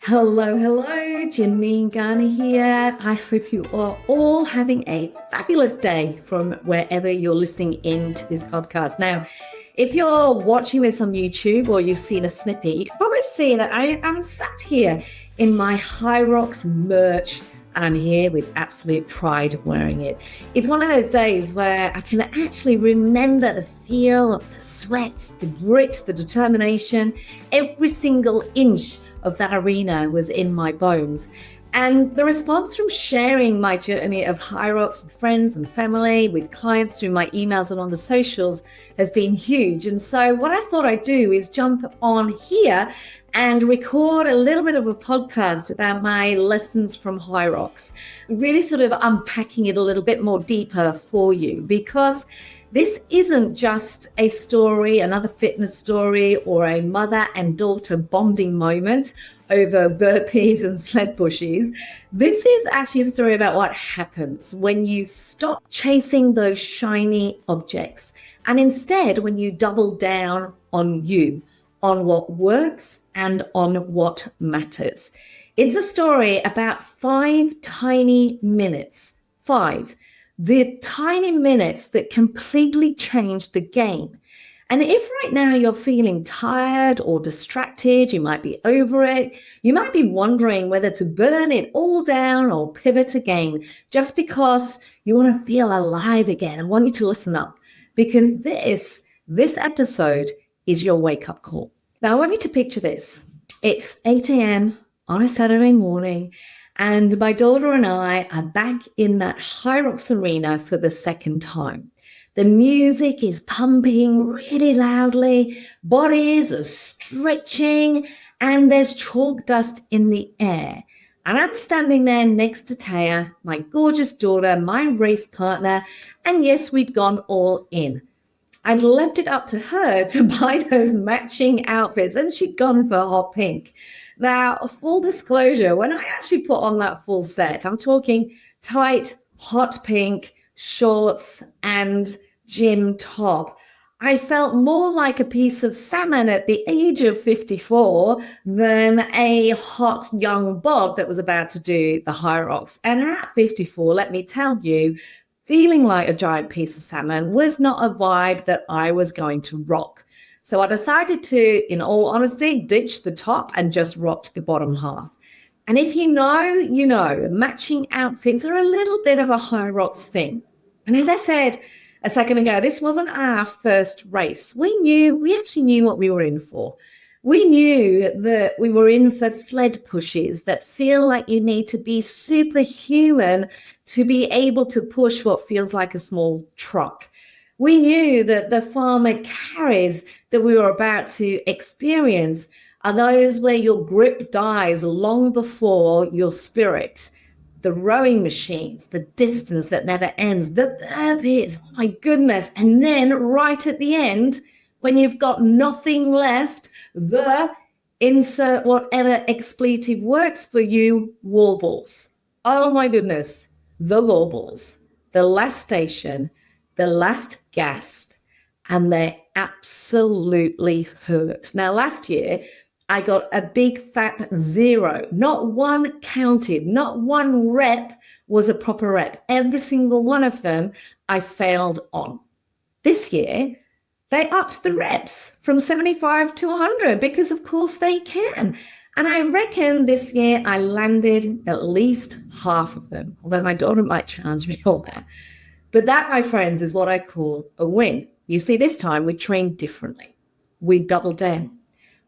Hello, hello, Janine Garner here. I hope you are all having a fabulous day from wherever you're listening in to this podcast. Now, if you're watching this on YouTube or you've seen a snippet, you can probably see that I am sat here in my Hyrox merch and I'm here with absolute pride wearing it. It's one of those days where I can actually remember the feel of the sweat, the grit, the determination, every single inch of that arena was in my bones. And the response from sharing my journey of Hyrox with friends and family, with clients through my emails and on the socials has been huge. And so what I thought I'd do is jump on here and record a little bit of a podcast about my lessons from Hyrox, really sort of unpacking it a little bit more deeper for you, because this isn't just a story, another fitness story, or a mother and daughter bonding moment over burpees and sled pushes. This is actually a story about what happens when you stop chasing those shiny objects and instead when you double down on you, on what works and on what matters. It's a story about 5 tiny minutes, 5. The tiny minutes that completely changed the game. And if right now you're feeling tired or distracted, you might be over it, you might be wondering whether to burn it all down or pivot again just because you want to feel alive again. I want you to listen up because this episode is your wake-up call. Now, I want you to picture this. It's 8 a.m. on a Saturday morning, and my daughter and I are back in that Hyrox arena for the second time. The music is pumping really loudly, bodies are stretching, and there's chalk dust in the air. And I'm standing there next to Taya, my gorgeous daughter, my race partner, and yes, we'd gone all in. I'd left it up to her to buy those matching outfits, and she'd gone for hot pink. Now, full disclosure, when I actually put on that full set, I'm talking tight, hot pink shorts and gym top, I felt more like a piece of salmon at the age of 54 than a hot young bod that was about to do the Hyrox. And at 54, let me tell you, feeling like a giant piece of salmon was not a vibe that I was going to rock. So I decided to, in all honesty, ditch the top and just rocked the bottom half. And if you know, matching outfits are a little bit of a Hyrox thing. And as I said a second ago, this wasn't our first race. We actually knew what we were in for. We knew that we were in for sled pushes that feel like you need to be superhuman to be able to push what feels like a small truck. We knew that the farmer carries that we were about to experience are those where your grip dies long before your spirit. The rowing machines, the distance that never ends, the burpees, oh my goodness. And then right at the end, when you've got nothing left, the insert whatever expletive works for you, warbles. Oh my goodness, the warbles, the last station, the last gasp, and they absolutely hurt. Now, last year, I got a big fat 0. Not one counted, not one rep was a proper rep. Every single one of them I failed on. This year, they upped the reps from 75 to 100 because, of course, they can. And I reckon this year I landed at least half of them, although my daughter might challenge me on that. But that, my friends, is what I call a win. You see, this time we trained differently. We doubled down.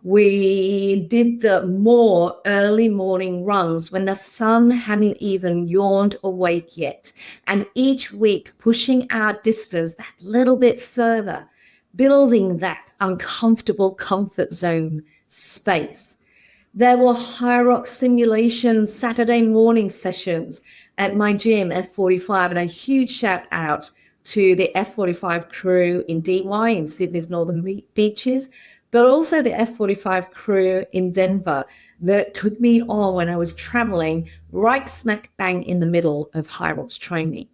We did the more early morning runs when the sun hadn't even yawned awake yet. And each week pushing our distance that little bit further, building that uncomfortable comfort zone space. There were Hyrox simulation Saturday morning sessions at my gym, F45, and a huge shout out to the F45 crew in DY in Sydney's Northern Beaches, but also the F45 crew in Denver that took me on when I was traveling right smack bang in the middle of Hyrox training.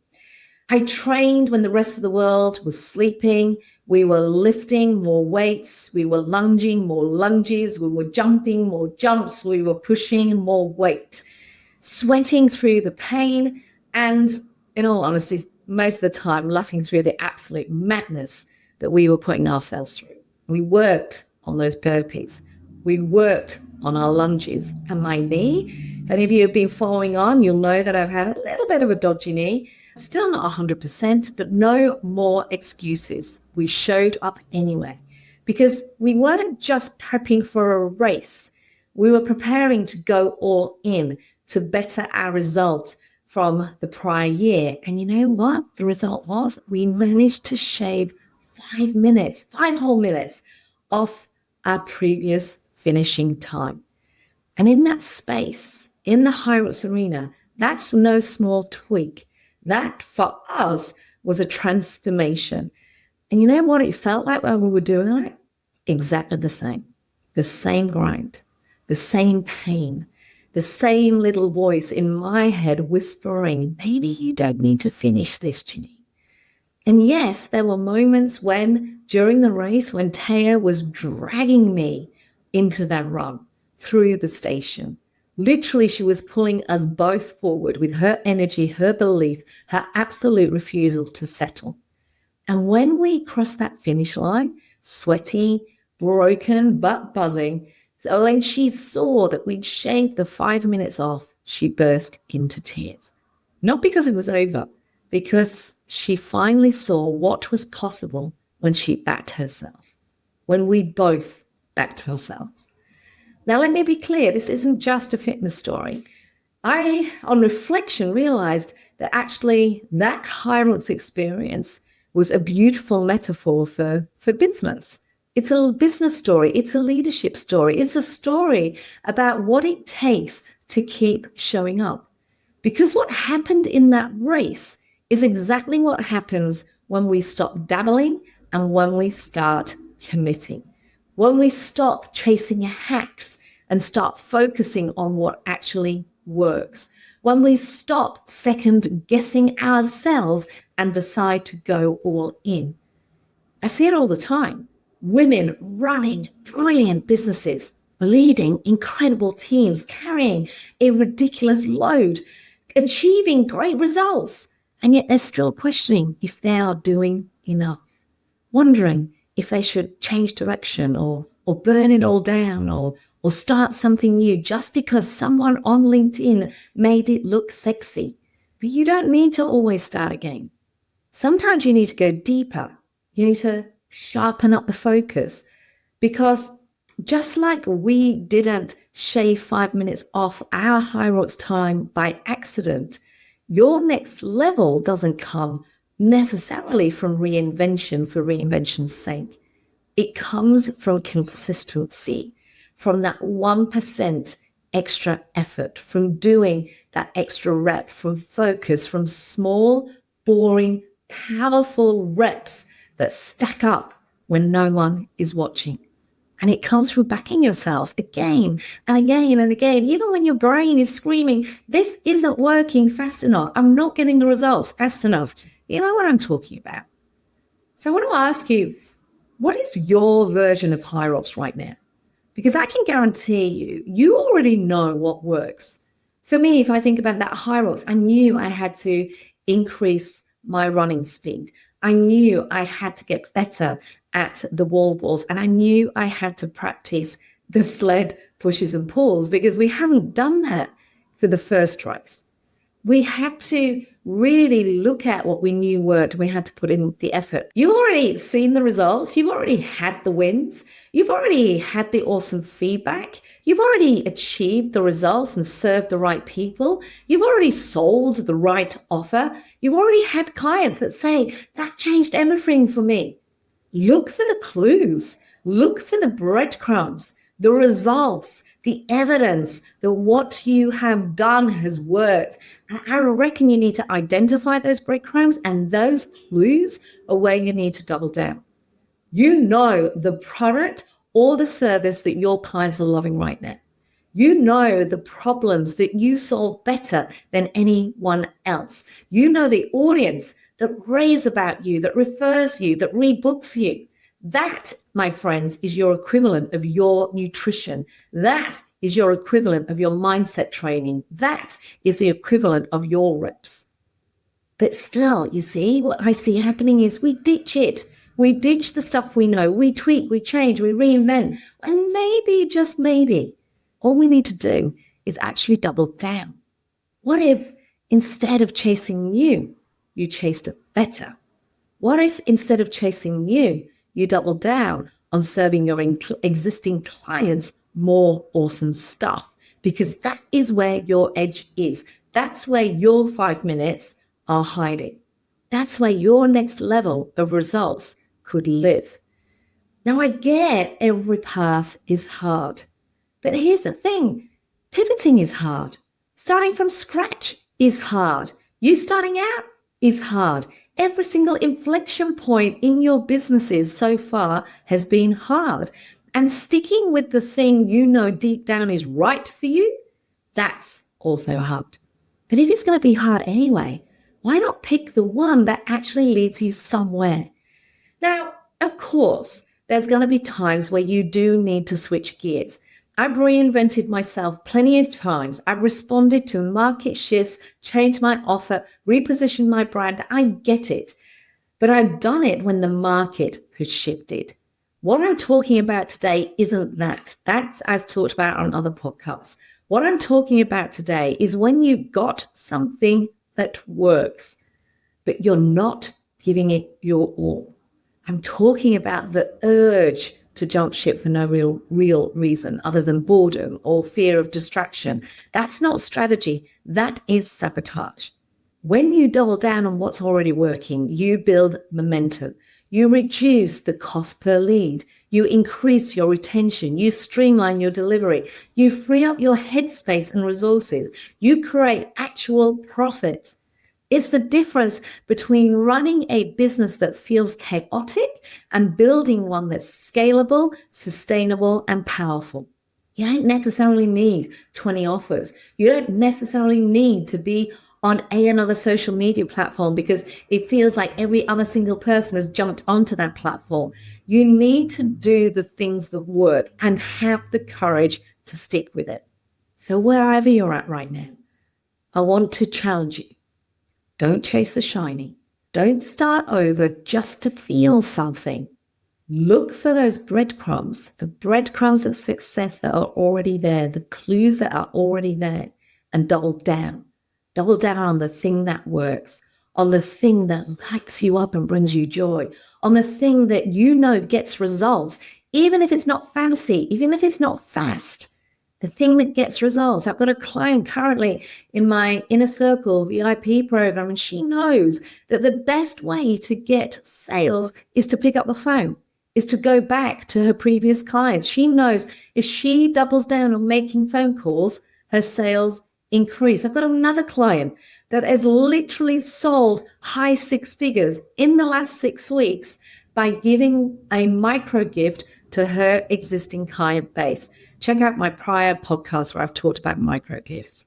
I trained when the rest of the world was sleeping. We were lifting more weights. We were lunging more lunges. We were jumping more jumps. We were pushing more weight, sweating through the pain. And in all honesty, most of the time, laughing through the absolute madness that we were putting ourselves through. We worked on those burpees. We worked on our lunges. And my knee, if any of you have been following on, you'll know that I've had a little bit of a dodgy knee. Still not 100%, but no more excuses. We showed up anyway because we weren't just prepping for a race. We were preparing to go all in to better our result from the prior year. And you know what? The result was we managed to shave 5 minutes, 5 whole minutes off our previous finishing time. And in that space, in the Hyrox arena, that's no small tweak. That for us was a transformation. And you know what it felt like when we were doing it? Exactly the same. The same grind, the same pain, the same little voice in my head whispering, maybe you don't need to finish this, Ginny. And yes, there were moments when, during the race, when Taya was dragging me into that run through the station. Literally, she was pulling us both forward with her energy, her belief, her absolute refusal to settle. And when we crossed that finish line, sweaty, broken, but buzzing, so when she saw that we'd shaved the 5 minutes off, she burst into tears. Not because it was over, because she finally saw what was possible when she backed herself, when we both backed ourselves. Now, let me be clear, this isn't just a fitness story. I, on reflection, realized that actually that Hyrox experience was a beautiful metaphor for business. It's a business story. It's a leadership story. It's a story about what it takes to keep showing up. Because what happened in that race is exactly what happens when we stop dabbling and when we start committing. When we stop chasing hacks and start focusing on what actually works. When we stop second guessing ourselves and decide to go all in. I see it all the time. Women running brilliant businesses, leading incredible teams, carrying a ridiculous load, achieving great results, and yet they're still questioning if they are doing enough, wondering if they should change direction or burn it all down or start something new just because someone on LinkedIn made it look sexy. But you don't need to always start again. Sometimes you need to go deeper. You need to sharpen up the focus, because just like we didn't shave 5 minutes off our Hyrox time by accident, your next level doesn't come necessarily from reinvention for reinvention's sake. It comes from consistency, from that 1% extra effort, from doing that extra rep, from focus, from small, boring, powerful reps that stack up when no one is watching. And it comes from backing yourself again and again and again, even when your brain is screaming, this isn't working fast enough. I'm not getting the results fast enough. You know what I'm talking about. So I want to ask you, what is your version of Hyrox right now? Because I can guarantee you already know what works. For me, if I think about that Hyrox, I knew I had to increase my running speed. I knew I had to get better at the wall balls, and I knew I had to practice the sled pushes and pulls, because we haven't done that for the first race. We had to really look at what we knew worked. We had to put in the effort. You've already seen the results. You've already had the wins. You've already had the awesome feedback. You've already achieved the results and served the right people. You've already sold the right offer. You've already had clients that say, that changed everything for me. Look for the clues. Look for the breadcrumbs, the results, the evidence that what you have done has worked. And I reckon you need to identify those breadcrumbs, and those clues are where you need to double down. You know the product or the service that your clients are loving right now. You know the problems that you solve better than anyone else. You know the audience that raves about you, that refers you, that rebooks you. That, my friends, is your equivalent of your nutrition. That is your equivalent of your mindset training. That is the equivalent of your reps. But still, you see, what I see happening is we ditch it. We ditch the stuff we know. We tweak, we change, we reinvent. And maybe, just maybe, all we need to do is actually double down. What if instead of chasing new, you chased it better? What if instead of chasing new, you double down on serving your existing clients more awesome stuff? Because that is where your edge is. That's where your 5 minutes are hiding. That's where your next level of results could live. Now, I get every path is hard, but here's the thing. Pivoting is hard. Starting from scratch is hard. You starting out is hard. Every single inflection point in your businesses so far has been hard. And sticking with the thing you know deep down is right for you, that's also hard. But if it's going to be hard anyway, why not pick the one that actually leads you somewhere? Now, of course, there's going to be times where you do need to switch gears. I've reinvented myself plenty of times. I've responded to market shifts, changed my offer, repositioned my brand. I get it. But I've done it when the market has shifted. What I'm talking about today isn't that. That's I've talked about on other podcasts. What I'm talking about today is when you've got something that works, but you're not giving it your all. I'm talking about the urge to jump ship for no real reason other than boredom or fear of distraction. That's not strategy. That is sabotage. When you double down on what's already working, you build momentum. You reduce the cost per lead. You increase your retention. You streamline your delivery. You free up your headspace and resources. You create actual profit. It's the difference between running a business that feels chaotic and building one that's scalable, sustainable, and powerful. You don't necessarily need 20 offers. You don't necessarily need to be on another social media platform because it feels like every other single person has jumped onto that platform. You need to do the things that work and have the courage to stick with it. So wherever you're at right now, I want to challenge you. Don't chase the shiny. Don't start over just to feel something. Look for those breadcrumbs, the breadcrumbs of success that are already there, the clues that are already there, and double down. Double down on the thing that works, on the thing that lights you up and brings you joy, on the thing that you know gets results, even if it's not fancy, even if it's not fast. The thing that gets results. I've got a client currently in my Inner Circle VIP program, and she knows that the best way to get sales is to pick up the phone, is to go back to her previous clients. She knows if she doubles down on making phone calls, her sales increase. I've got another client that has literally sold high six figures in the last 6 weeks by giving a micro gift to her existing client base. Check out my prior podcast where I've talked about micro gifts.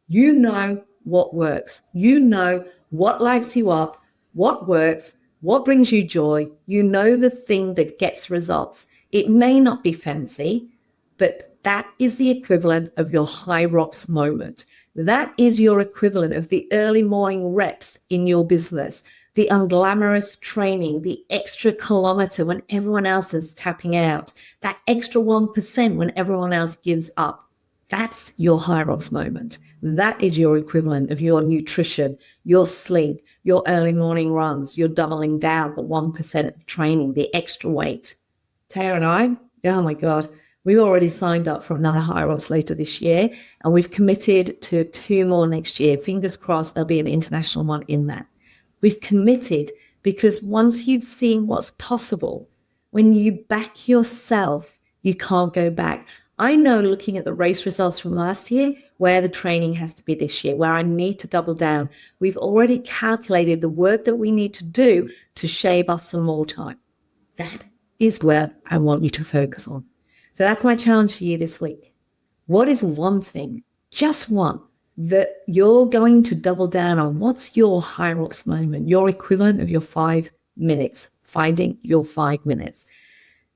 You know what works. You know what lights you up, what works, what brings you joy. You know the thing that gets results. It may not be fancy, but that is the equivalent of your Hyrox moment. That is your equivalent of the early morning reps in your business, the unglamorous training, the extra kilometer when everyone else is tapping out, that extra 1% when everyone else gives up. That's your Hyrox moment. That is your equivalent of your nutrition, your sleep, your early morning runs, your doubling down the 1% of training, the extra weight. Taya and I, oh my God, we already signed up for another Hyrox later this year, and we've committed to 2 more next year. Fingers crossed there'll be an international one in that. We've committed because once you've seen what's possible, when you back yourself, you can't go back. I know looking at the race results from last year, where the training has to be this year, where I need to double down. We've already calculated the work that we need to do to shave off some more time. That is where I want you to focus on. So that's my challenge for you this week. What is one thing, just one, that you're going to double down on what's your Hyrox moment, your equivalent of your 5 minutes, finding your 5 minutes.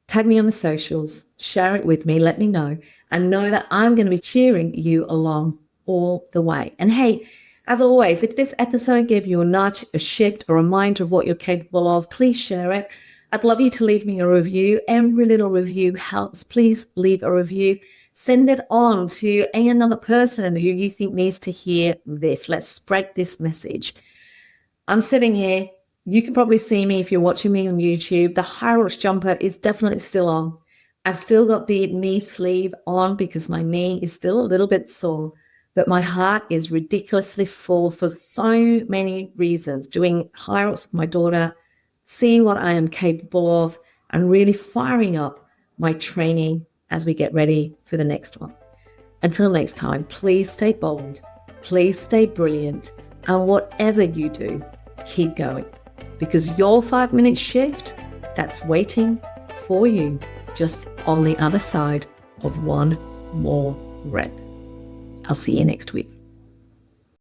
Tag me on the socials, share it with me, let me know, and know that I'm going to be cheering you along all the way. And hey, as always, if this episode gave you a nudge, a shift, a reminder of what you're capable of, please share it. I'd love you to leave me a review. Every little review helps. Please leave a review. Send it on to another person who you think needs to hear this. Let's spread this message. I'm sitting here. You can probably see me if you're watching me on YouTube. The Hyrox jumper is definitely still on. I've still got the knee sleeve on because my knee is still a little bit sore, but my heart is ridiculously full for so many reasons. Doing Hyrox with my daughter, seeing what I am capable of, and really firing up my training as we get ready for the next one. Until next time, please stay bold, please stay brilliant, and whatever you do, keep going. Because your 5-minute shift, that's waiting for you just on the other side of one more rep. I'll see you next week.